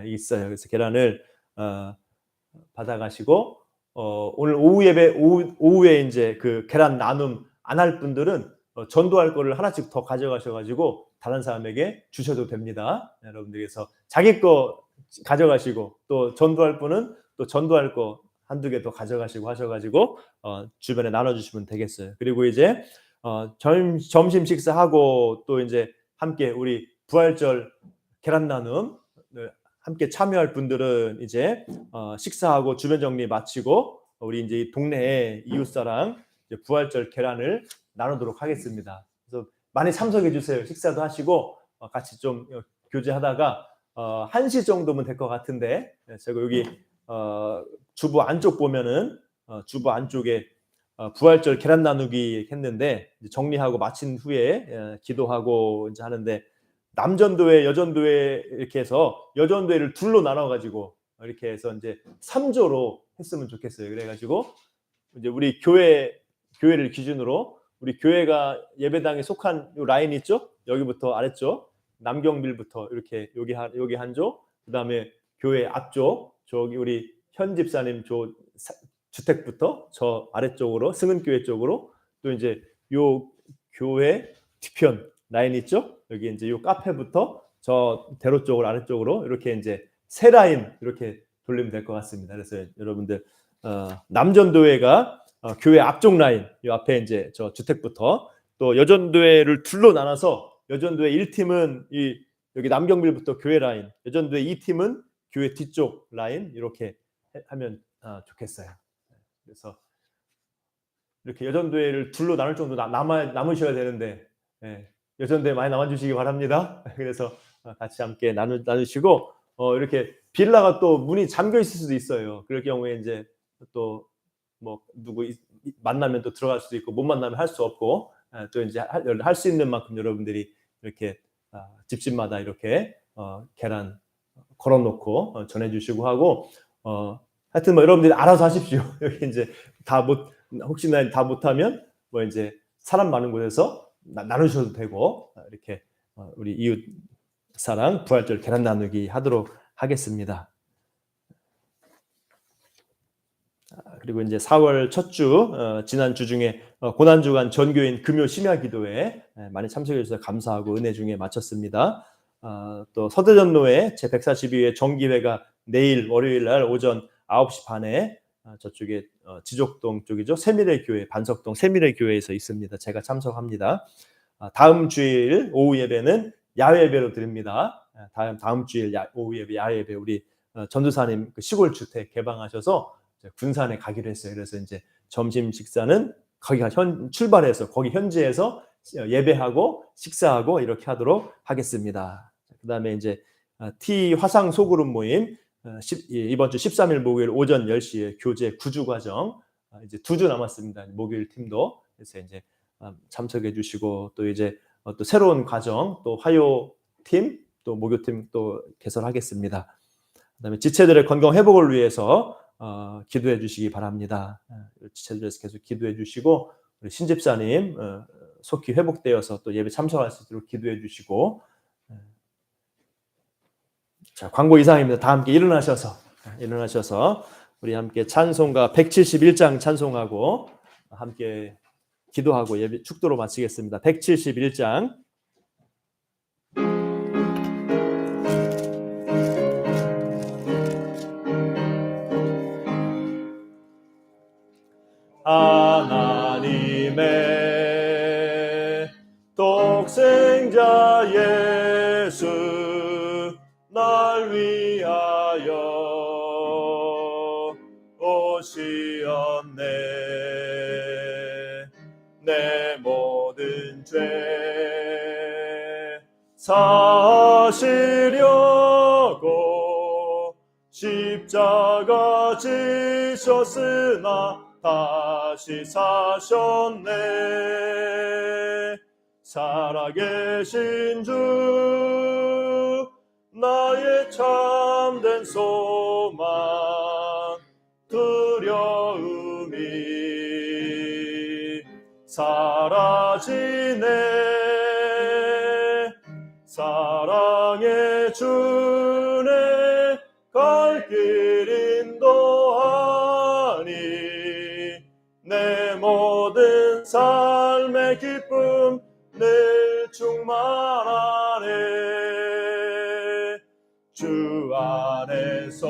있어요. 그래서 계란을 받아가시고 오늘 오후 예배 오후에 이제 그 계란 나눔 안 할 분들은 전도할 거를 하나씩 더 가져가셔가지고 다른 사람에게 주셔도 됩니다. 여러분들께서 자기 거 가져가시고 또 전도할 분은 또 전도할 거 한두 개 더 가져가시고 하셔가지고 주변에 나눠주시면 되겠어요. 그리고 이제 점심 식사하고 또 이제 함께 우리 부활절 계란 나눔 함께 참여할 분들은 이제 식사하고 주변 정리 마치고 우리 이제 동네에 이웃사랑 부활절 계란을 나누도록 하겠습니다. 그래서 많이 참석해 주세요. 식사도 하시고 같이 좀 교제하다가 1시 정도면 될 것 같은데, 제가 여기 주부 안쪽 보면은 주부 안쪽에 부활절 계란 나누기 했는데 정리하고 마친 후에 기도하고 이제 하는데, 남전도회, 여전도회 이렇게 해서 여전도회를 둘로 나눠가지고 이렇게 해서 이제 3조로 했으면 좋겠어요. 그래가지고 이제 우리 교회를 기준으로 우리 교회가 예배당에 속한 요 라인 있죠? 여기부터 아래쪽 남경빌부터 이렇게 여기 한 조, 그다음에 교회 앞쪽 저기 우리 현 집사님 주택부터 저 아래쪽으로 승은교회 쪽으로, 또 이제 요 교회 뒤편 라인 있죠? 여기 이제 요 카페부터 저 대로 쪽으로 아래쪽으로 이렇게 이제 세 라인 이렇게 돌리면 될 것 같습니다. 그래서 여러분들 남전도회가 교회 앞쪽 라인 요 앞에 이제 저 주택부터, 또 여전도회를 둘로 나눠서 여전도회 1팀은 여기 남경빌부터 교회 라인, 여전도회 2팀은 교회 뒤쪽 라인 이렇게 하면 좋겠어요. 그래서 이렇게 여전도회를 둘로 나눌 정도 남으셔야 되는데 여전도회 많이 남아주시기 바랍니다. 그래서 같이 함께 나누시고 이렇게 빌라가 또 문이 잠겨 있을 수도 있어요. 그럴 경우에 이제 또 뭐 누구 만나면 또 들어갈 수도 있고 못 만나면 할 수 없고, 또 이제 할 수 있는 만큼 여러분들이 이렇게 집집마다 이렇게 계란 걸어놓고 전해주시고 하고, 하여튼 뭐 여러분들이 알아서 하십시오. 여기 이제 혹시나 다 못하면 뭐 이제 사람 많은 곳에서 나누셔도 되고 이렇게 우리 이웃 사랑 부활절 계란 나누기 하도록 하겠습니다. 그리고 이제 4월 첫 주 지난 주 중에 고난주간 전교인 금요 심야 기도회 많이 참석해 주셔서 감사하고 은혜 중에 마쳤습니다. 또 서대전로회 제142회 정기회가 내일 월요일 날 오전 9시 반에 저쪽에 지족동 쪽이죠. 세미래교회, 반석동 세미래교회에서 있습니다. 제가 참석합니다. 다음 주일 오후 예배는 야외 예배로 드립니다. 다음 주일 오후 예배 야외 예배 우리 전도사님 시골 주택 개방하셔서 군산에 가기로 했어요. 그래서 이제 점심 식사는 거기가 출발해서 거기 현지에서 예배하고 식사하고 이렇게 하도록 하겠습니다. 그다음에 이제 T 화상 소그룹 모임 이번 주 13일 목요일 오전 10시에 교재 구주 과정 이제 2주 남았습니다. 목요일 팀도 그래서 이제 참석해 주시고, 또 이제 또 새로운 과정 또 화요 팀 또 목요 팀 또 개설하겠습니다. 그다음에 지체들의 건강 회복을 위해서 기도해 주시기 바랍니다. 지체들에서 계속 기도해 주시고 우리 신집사님 속히 회복되어서 또 예배 참석할 수 있도록 기도해 주시고, 자, 광고 이상입니다. 다 함께 일어나셔서 우리 함께 찬송가 171장 찬송하고 함께 기도하고 예배 축도로 마치겠습니다. 171장. 하나님의 독생자 예수 날 위하여 오시었네. 내 모든 죄 사시려고 십자가 지셨으나 다시 사셨네. 살아계신 주 나의 참된 소망 두려움이 사라지네. 사랑의 주네 갈 길 인도하니 내 모든 삶의 기쁨 늘 충만하네. 주 안에서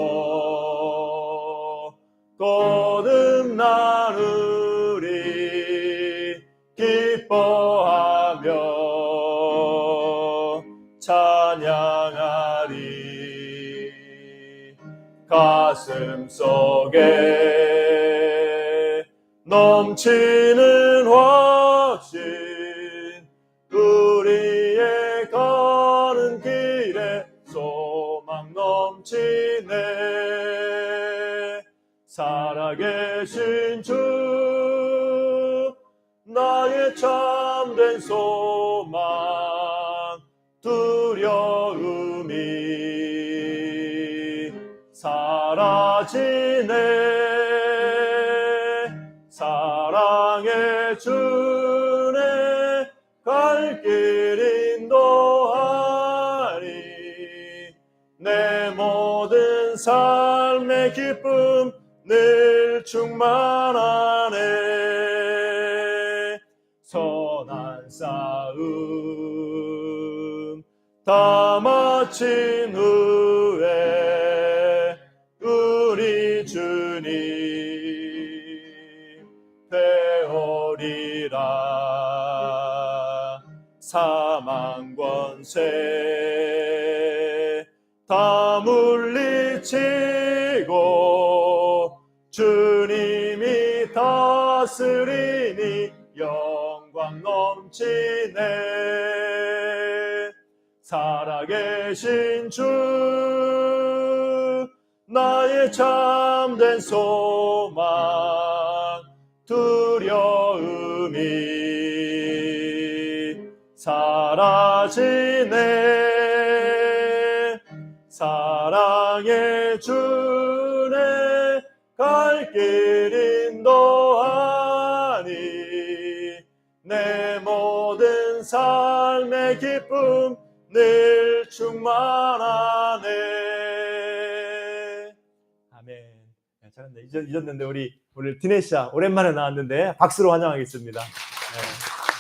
거듭나누리 기뻐하며 찬양하리. 가슴 속에 넘치는 확신 우리의 가는 길에 소망 넘치네. 살아계신 주 나의 참된 소망 두려움이 사라지네. 사랑의 주네 갈 길 인도하리. 내 모든 삶의 기쁨 늘 충만하네. 선한 싸움 다 마친 후에 우리 주님 되오리라. 사망 권세 다 물리치고 주님이 다스리니 영광 넘치네. 살아계신 주 나의 참된 소망 두려움이 사라지네. 사랑의 주네 갈 길 인도하니 내 모든 삶의 기쁨 늘 충만하네. 아멘. 잘했네. 잊었는데 우리 오늘 디네샤 오랜만에 나왔는데 박수로 환영하겠습니다. 네,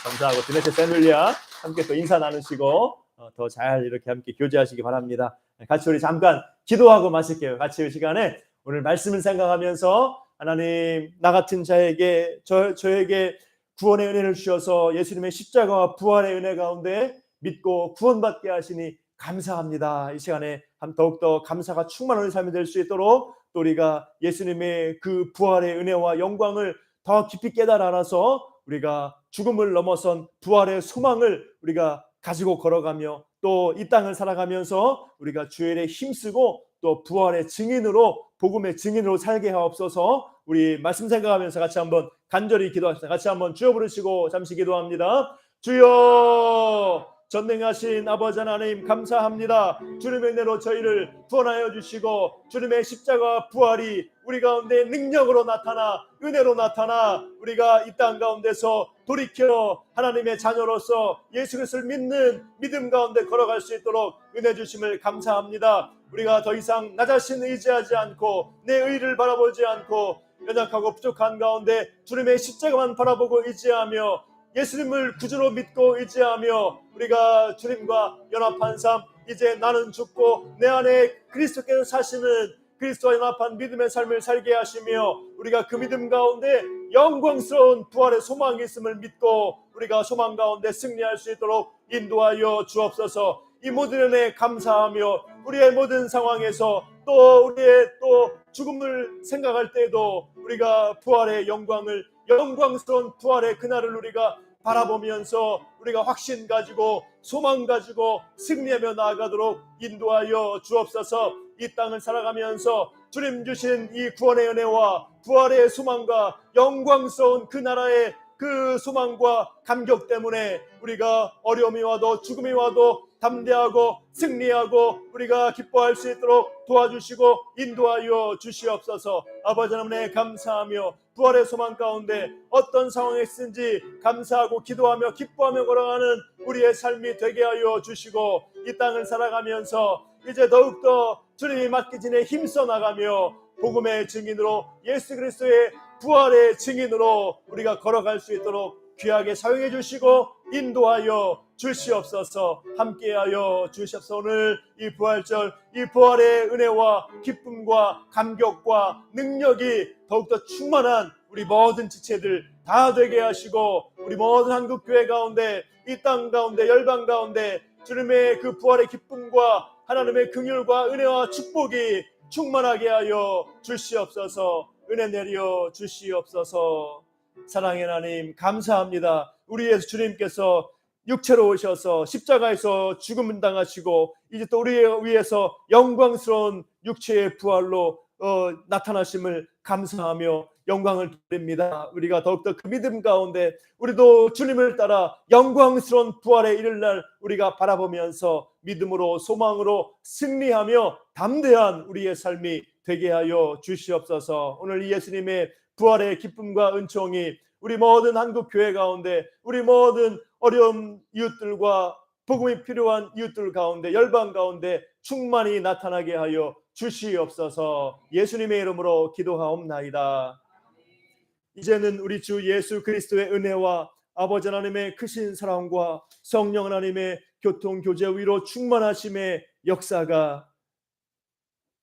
감사하고 디네샤 패밀리와 함께 또 인사 나누시고 더 잘 이렇게 함께 교제하시기 바랍니다. 같이 우리 잠깐 기도하고 마실게요. 같이 이 시간에 오늘 말씀을 생각하면서 하나님 나 같은 자에게 저에게 구원의 은혜를 주셔서 예수님의 십자가와 부활의 은혜 가운데 믿고 구원받게 하시니 감사합니다. 이 시간에 더욱더 감사가 충만한 삶이 될 수 있도록 또 우리가 예수님의 그 부활의 은혜와 영광을 더 깊이 깨달아 알아서 우리가 죽음을 넘어선 부활의 소망을 우리가 가지고 걸어가며 또 이 땅을 살아가면서 우리가 주의 일에 힘쓰고 또 부활의 증인으로 복음의 증인으로 살게 하옵소서. 우리 말씀 생각하면서 같이 한번 간절히 기도합시다. 같이 한번 주여 부르시고 잠시 기도합니다. 주여, 전능하신 아버지 하나님 감사합니다. 주님의 은혜로 저희를 구원하여 주시고 주님의 십자가 부활이 우리 가운데 능력으로 나타나 은혜로 나타나 우리가 이 땅 가운데서 돌이켜 하나님의 자녀로서 예수 그리스도를 믿는 믿음 가운데 걸어갈 수 있도록 은혜 주심을 감사합니다. 우리가 더 이상 나 자신 의지하지 않고 내 의를 바라보지 않고 연약하고 부족한 가운데 주님의 십자가만 바라보고 의지하며 예수님을 구주로 믿고 의지하며 우리가 주님과 연합한 삶, 이제 나는 죽고 내 안에 그리스도께서 사시는 그리스도와 연합한 믿음의 삶을 살게 하시며 우리가 그 믿음 가운데 영광스러운 부활의 소망이 있음을 믿고 우리가 소망 가운데 승리할 수 있도록 인도하여 주옵소서. 이 모든 은혜에 감사하며 우리의 모든 상황에서 또 우리의 또 죽음을 생각할 때에도 우리가 부활의 영광을, 영광스러운 부활의 그날을 우리가 바라보면서 우리가 확신 가지고 소망 가지고 승리하며 나아가도록 인도하여 주옵소서. 이 땅을 살아가면서 주님 주신 이 구원의 은혜와 부활의 소망과 영광스러운 그 나라의 그 소망과 감격 때문에 우리가 어려움이 와도 죽음이 와도 담대하고 승리하고 우리가 기뻐할 수 있도록 도와주시고 인도하여 주시옵소서. 아버지 하나님 감사하며 부활의 소망 가운데 어떤 상황에 있든지 감사하고 기도하며 기뻐하며 걸어가는 우리의 삶이 되게 하여 주시고 이 땅을 살아가면서 이제 더욱더 주님이 맡기신 힘써 나가며 복음의 증인으로 예수 그리스도의 부활의 증인으로 우리가 걸어갈 수 있도록 귀하게 사용해 주시고 인도하여 주시옵소서. 함께하여 주시옵소서. 오늘 이 부활절, 이 부활의 은혜와 기쁨과 감격과 능력이 더욱더 충만한 우리 모든 지체들 다 되게 하시고 우리 모든 한국교회 가운데 이 땅 가운데 열방 가운데 주님의 그 부활의 기쁨과 하나님의 긍휼과 은혜와 축복이 충만하게 하여 주시옵소서. 은혜 내려 주시옵소서. 사랑의 하나님 감사합니다. 우리 예수 주님께서 육체로 오셔서 십자가에서 죽음을 당하시고 이제 또 우리 위해서 영광스러운 육체의 부활로 나타나심을 감사하며 영광을 드립니다. 우리가 더욱더 그 믿음 가운데 우리도 주님을 따라 영광스러운 부활에 이를 날 우리가 바라보면서 믿음으로 소망으로 승리하며 담대한 우리의 삶이 되게 하여 주시옵소서. 오늘 이 예수님의 부활의 기쁨과 은총이 우리 모든 한국 교회 가운데 우리 모든 어려운 이웃들과 복음이 필요한 이웃들 가운데 열방 가운데 충만히 나타나게 하여 주시옵소서. 예수님의 이름으로 기도하옵나이다. 이제는 우리 주 예수 그리스도의 은혜와 아버지 하나님의 크신 사랑과 성령 하나님의 교통 교제 위로 충만하심의 역사가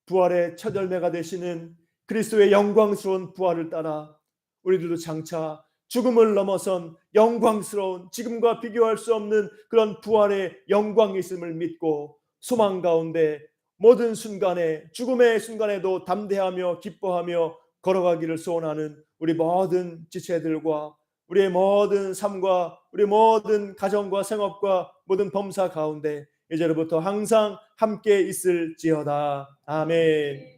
부활의 첫 열매가 되시는 그리스도의 영광스러운 부활을 따라 우리들도 장차 죽음을 넘어선 영광스러운 지금과 비교할 수 없는 그런 부활의 영광이 있음을 믿고 소망 가운데 모든 순간에 죽음의 순간에도 담대하며 기뻐하며 걸어가기를 소원하는 우리 모든 지체들과 우리의 모든 삶과 우리 모든 가정과 생업과 모든 범사 가운데 이제로부터 항상 함께 있을지어다. 아멘.